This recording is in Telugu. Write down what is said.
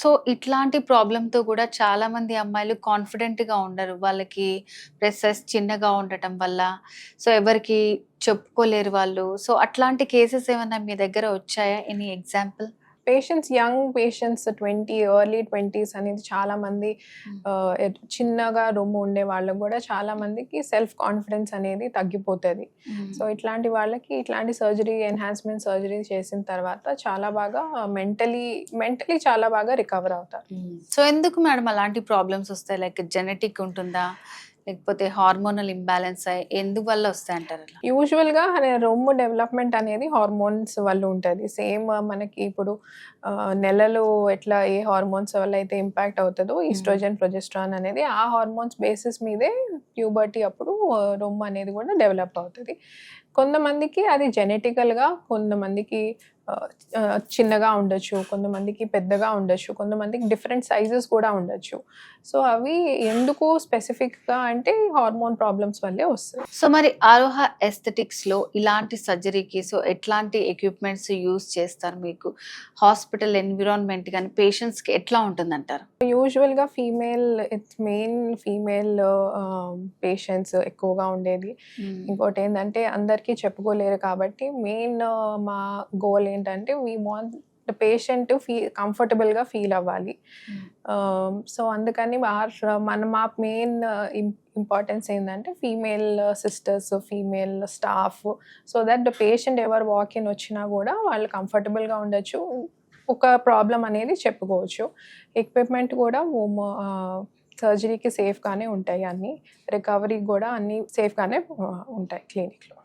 సో, ఇట్లాంటి ప్రాబ్లమ్‌తో గూడా చాలామంది అమ్మాయిలు కాన్ఫిడెంట్‌గా ఉండరు. వాళ్ళకి డ్రెసెస్ చిన్నగా ఉండటం వల్ల. సో, ఎవరికీ చెప్పుకోలేరు వాళ్ళు. సో, అట్లాంటి కేసెస్ ఏమన్నా మీ దగ్గర వచ్చాయా? Any example? Young patients 20 early 20స్ అనేది చాలామంది హ్మ్. చిన్నగా రొమ్ము ఉండే వాళ్ళకి గూడా చాలా మందికి సెల్ఫ్ కాన్ఫిడెన్స్ అనేది తగ్గిపోతది. హ్మ్. సో, ఇట్లాంటి వాళ్ళకి ఇట్లాంటి ఎన్హాన్స్‌మెంట్ సర్జరీ చేసిన తర్వాత చాలా బాగా మెంటలీ చాలా బాగా రికవర్ అవుతారు. సో, ఎందుకు మేడం అలాంటి ప్రాబ్లమ్స్ ఒస్తాయి? లైక్ జెనెటిక్ ఉంటుందా? లేకపోతే హార్మోనల్ ఇంబాలెన్సా? ఎందువల్ల ఒస్తాయంటారు అలా? యూజువల్‌గా రొమ్ము డెవలప్‌మెంట్ అనేది హార్మోన్స్ వల్ల ఉంటది. సేమ్ మనకి ఇప్పుడు నెలలో ఎట్లా ఏ హార్మోన్స్ వల్ల అయితే ఇంపాక్ట్ అవుతదో ఈస్ట్రోజన్, ప్రొజెస్ట్రాన్ అనేది ఆ హార్మోన్స్ బేసిస్ మీదే ప్యూబర్టీ అప్పుడు రొమ్ము అనేది కూడా డెవలప్ అవుతది. కొంతమందికి అది జెనెటికల్‌గా, కొంతమందికి చిన్నగా ఉండొచ్చు, కొంతమందికి పెద్దగా ఉండొచ్చు, కొంతమందికి డిఫరెంట్ సైజెస్ కూడా ఉండొచ్చు. సో, అవి ఎందుకు స్పెసిఫిక్‌గా అంటే హార్మోన్ ప్రాబ్లమ్స్ వల్లే వస్తాయి. సో, మరి ఆరోహ ఎస్థెటిక్స్‌లో ఇలాంటి సర్జరీకి సో, ఎట్లాంటి ఎక్విప్‌మెంట్స్ యూజ్ చేస్తారు మీకు? హాస్పిటల్ ఎన్విరాన్మెంట్ గాని, పేషెంట్స్‌కి ఎట్లా ఉంటుందంటారు? యూజువల్‌గా ఫీమేల్ పేషెంట్స్ ఎక్కువగా ఉండేది. ఇంకోటేందంటే అందరికీ చెప్పుకోలేరు కాబట్టి మా గోల్ ఏంటంటే వి వాంట్ ద పేషెంట్ కంఫర్టబుల్‌గా ఫీల్ అవ్వాలి. సో, అందుకని మా మెయిన్ ఇంపార్టెన్స్ ఏందంటే female sisters, female staff, so that the patient ఎవరు వాక్ ఇన్ వచ్చినా గూడా వాళ్ళు కంఫర్టబుల్‌గా ఉండొచ్చు. ఒక ప్రాబ్లమ్ అనేది చెప్పుకోవచ్చు. ఎక్విప్‌మెంట్ కూడా సర్జరీకి సేఫ్‌గానే ఉంటాయి అన్నీ. రికవరీకి గూడా అన్నీ సేఫ్‌గానే ఉంటాయి క్లినిక్‌లో.